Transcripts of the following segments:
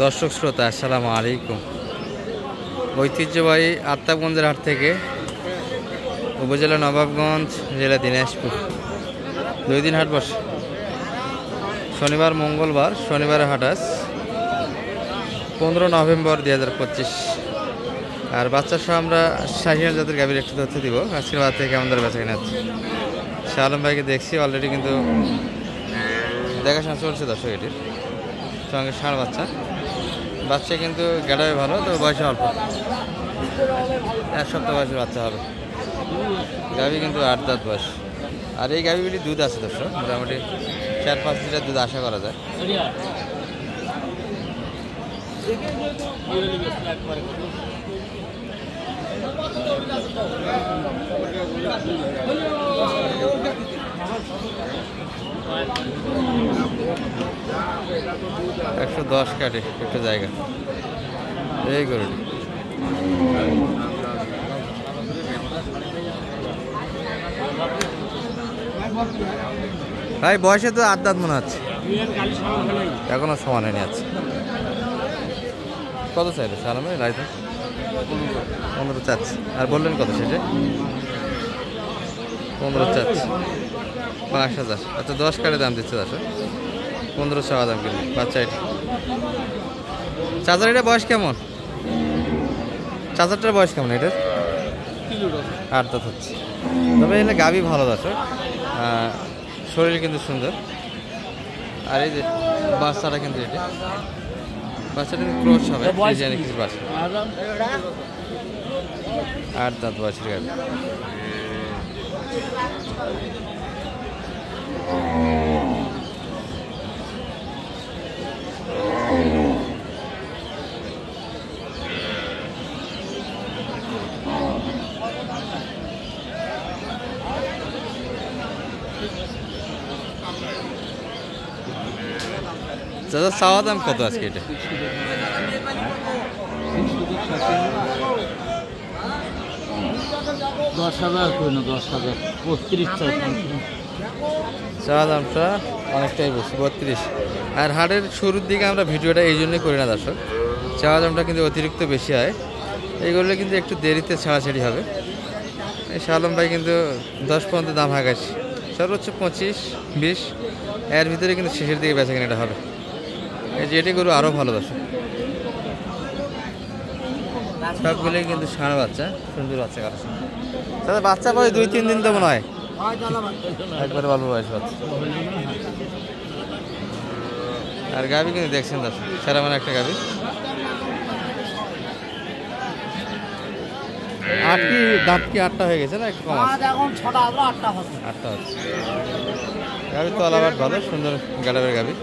দর্শক শ্রোতা আসসালামু আলাইকুম। ঐতিহ্যবাহী আত্তাবগঞ্জের হাট থেকে উপজেলা নবাবগঞ্জ, জেলা দিনাজপুর 2 দিন হাট বসে। শনিবার মঙ্গলবার। শনিবারের হাট আজ 15 নভেম্বর 2025। আর বাচ্চা সহ আমরা শাহিয়াল জাতের গাভীর একটু তথ্য দিব। আজকের বাজার থেকে আমাদের বেচা কিনা আছে। শাহ আলম ভাইকে দেখছি অলরেডি কিন্তু দেখাশোনা চলছে দর্শক। এটির সঙ্গে ষাঁড় বাচ্চা কিন্তু গেটাবে ভালো, তবে বয়সে অল্প, 1 সপ্তাহ বয়সের বাচ্চা হবে। গাভী কিন্তু 8 দাঁত বয়স। আর এই গাভীগুলি দুধ আছে দর্শক, মোটামুটি 4-5 লিটার দুধ আশা করা যায়। $110 কাটে একটু জায়গা এই গরুটি। ভাই বয়সে তো 8 দাঁত মনে হচ্ছে, এখনো সমান হয়নি। আছে কত চাইলে সালামে রাইতে? 15 চাচ্ছি। আর বললেন কত সেটা? 15 চাচ্ছি, 5000। আচ্ছা 10 কাটে দাম দিচ্ছে দশ, 15 চাওয়া দাম কিনবে বাচ্চা। এটা চাচার, এটা বয়স কেমন? চাচারটার বয়স কেমন? এটার 8 দাঁত হচ্ছে। তবে এলে গাভী ভালো দর্শক, শরীর কিন্তু সুন্দর। আর এই যে বাচ্চাটা কিন্তু, এটা বাচ্চাটা কিন্তু ক্রস হবে, কিছু বাচ্চা 8 দাঁত বয়সের গাভী। দাদা চাওয়া দাম কত আজকে? এটা 10,000 কোনো 10,000 32 চাওয়া দামটা অনেকটাই বেশি, 32। আর হাটের শুরুর দিকে আমরা ভিডিওটা এই জন্যই করি না দর্শক, চাওয়া দামটা কিন্তু অতিরিক্ত বেশি হয়। এইগুলো কিন্তু একটু দেরিতে ছাড়াছাড়ি হবে। এই শাহ আলম ভাই কিন্তু 10 পর্যন্ত দাম হাঁকাছি, সর্বোচ্চ 25-20 এর ভিতরে কিন্তু শেষের দিকে বেচা কেনাটা হবে। এই যে এটি গরু আরও ভালো দর্শক, সবগুলোই কিন্তু ষাঁড় বাচ্চা, সুন্দর বাচ্চা কারো দাদা। বাচ্চা বয়স 2-3 দিন তো মনে হয়, একবারে অল্প বয়স বাচ্চা। আর গাভী কিন্তু দেখছেন দর্শক, সেরা মানে একটা গাভী। দাঁত কি 8টা হয়ে গেছে না একটু কম আছে? 8টা হচ্ছে। গাভী তো আলাবার ভালো, সুন্দর গাড়াবের গাভী।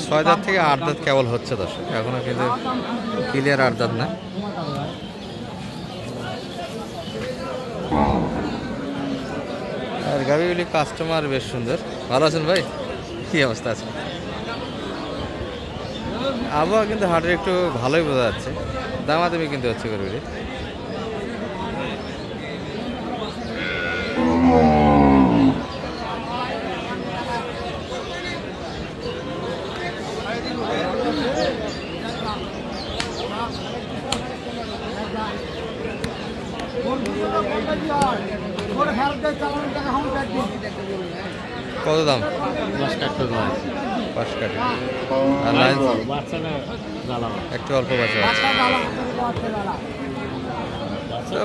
ছয় দাঁত থেকে 8 দাঁত কেবল হচ্ছে দর্শক, এখনো কিন্তু ক্লিয়ার 8 দাঁত না। আর গাভীগুলি কাস্টমার বেশ সুন্দর। ভালো আছেন ভাই? কি অবস্থা আছে? আবহাওয়া কিন্তু হাটের একটু ভালোই বোঝা যাচ্ছে, দামাদামি কিন্তু হচ্ছে গরুগুলি। কত দাম? 10 কাটতে হয়, 5 কাটে। আর লাইন বাচ্চাটা জ্বালা, একটু অল্প বাচ্চা আছে,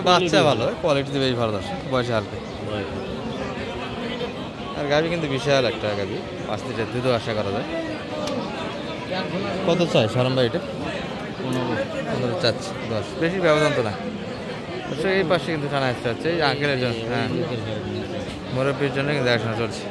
বাচ্চা ভালো, কোয়ালিটি বেশ ভালো দর্শক, বয়সে হালকা। আর গাভী কিন্তু বিশাল একটা গাভী, 5 লিটার দুধও আশা করা যায়। কত চাই সালাম ভাই? এটা 15 চাচ্ছি, 10 বেশি ব্যবধান তো না। এই পাশে কিন্তু টানা আসতে হচ্ছে, এই আঙ্কেলের জন্য, হ্যাঁ মুরব্বীর জন্য কিন্তু দেখাশোনা চলছে।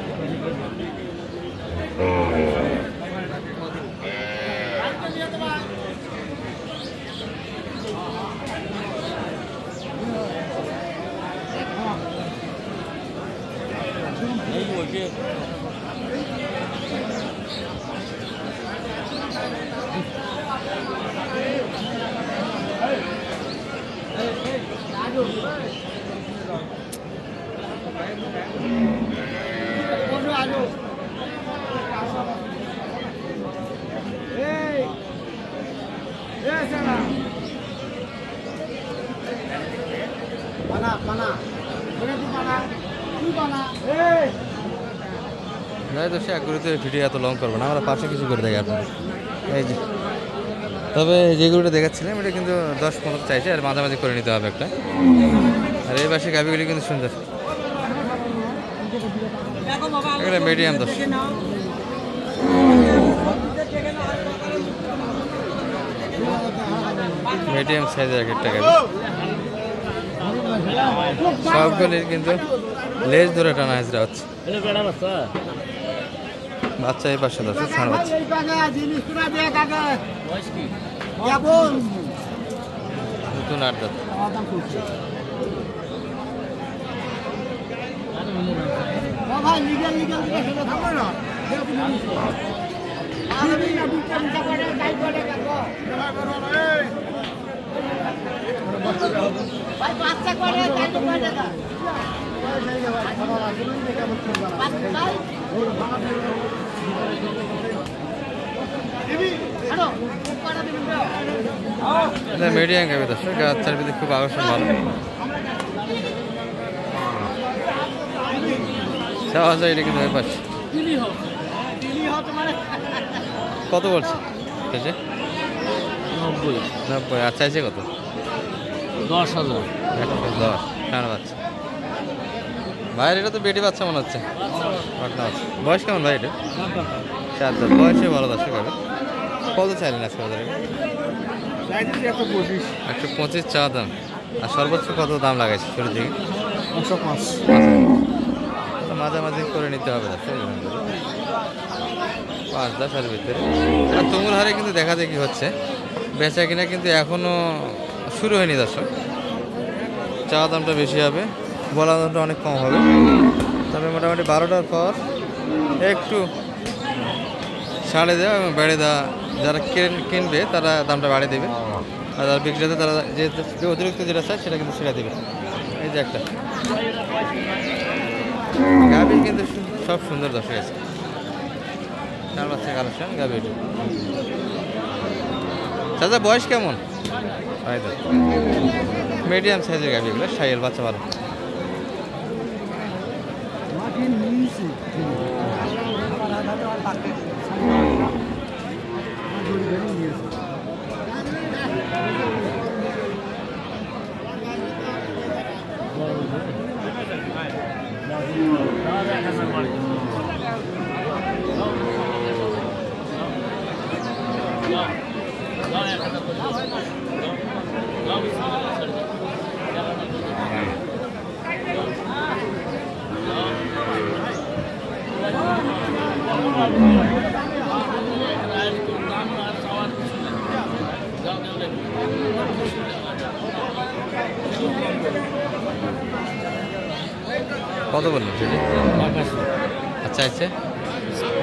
তো সে এক গরুতে ভিডিও এত লং করবো না, আমরা পাশে কিছু করে দেখি আপনাদের। এই যে তবে যে গরুটা দেখাচ্ছিলাম এটা কিন্তু 10-15 চাইছে, আর মাঝামাঝি করে নিতে হবে একটা। আর এই পাশে গাভিগুলি কিন্তু সুন্দর, এগুলো মিডিয়াম 10। মিডিয়াম সাইজের এক একটা গাভি, সবগুলির কিন্তু লেজ ধরে টানা হাজরা হচ্ছে। বাচ্চা এই পাশে আছে, ছাড় বাচ্চা। নতুন 8 দাঁত। মিডিয়াম গাভি দর্শক, গাছার ভিতরে খুব আকর্ষণ ভালো। চাওয়া যায় এটা কিন্তু ওই পাশে। কত বলছে? 90। আর চাইছে কত? 10,000। 110। কার বাচ্চা? ভাইয়ের এটা তো বেটি বাচ্চা মনে হচ্ছে। বয়স কেমন ভাই এটা? 4 দাঁত। বয়সে ভালো দর্শক হবে। কত চাইলেন আজকে বাজারে? 125 চা দাম। আর সর্বোচ্চ কত দাম লাগাইছে শুরুর দিকে? 105। মাঝামাঝি করে নিতে হবে 5-10 ভিতরে। আর তুমুল হারে কিন্তু দেখা দেখি হচ্ছে, বেচা কিনা কিন্তু এখনো শুরু হয়নি দর্শক। চা দামটা বেশি হবে, বলা দামটা অনেক কম হবে। তবে মোটামুটি 12টার পর একটু ছাড়ে দেওয়া এবং বেড়ে দেওয়া, যারা কিনবে তারা দামটা বাড়িয়ে দেবে, আর যারা বিক্রেতা তারা যে অতিরিক্ত যেটা চায় সেটা কিন্তু ছেড়ে দেবে। এই যে একটা গাভি কিন্তু সব সুন্দর দর্শক আছে। 4 বাচ্চা কালেকশন গাভি। চাচা বয়স কেমন? মিডিয়াম সাইজের গাভি, এগুলো সাইয়ের বাচ্চা ভালো। কত বললেন সেটি? আচ্ছা আচ্ছা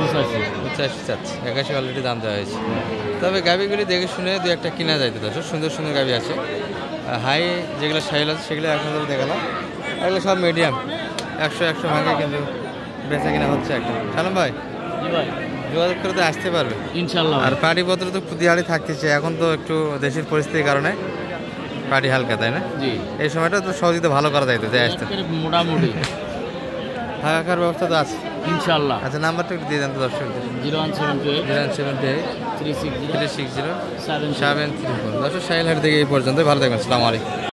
85 চাচ্ছে। 81 অলরেডি দাম দেওয়া হয়েছে। তবে গাভিগুলি দেখে শুনে দু একটা কিনা যাইতে দর্শক, সুন্দর সুন্দর গাভি আছে। হাই যেগুলো সাইল আছে সেগুলো এখন ধরে দেখালাম, এগুলো সব মিডিয়াম 100 ভাঙে কিন্তু বেচা কিনা হচ্ছে একটা। সালাম ভাই, যোগাযোগ করে তো আসতে পারবে ইনশাল্লাহ। আর পাটিপত্র তো খুদিহারি থাকতেছে, এখন তো একটু দেশের পরিস্থিতির কারণে পাটি হালকা, তাই না? জি, এই সময়টা তো সহজে ভালো করা যাইতো, যাই আসতে মোটামুটি থাকার ব্যবস্থা তো আছে ইনশাল্লাহ। আচ্ছা, নাম্বারটা একটু দিয়ে দেন তো দর্শকদের। 0178 0178360 360 734। দর্শক সাইল হাট থেকে এই পর্যন্ত, ভালো থাকবেন, আসসালামু আলাইকুম।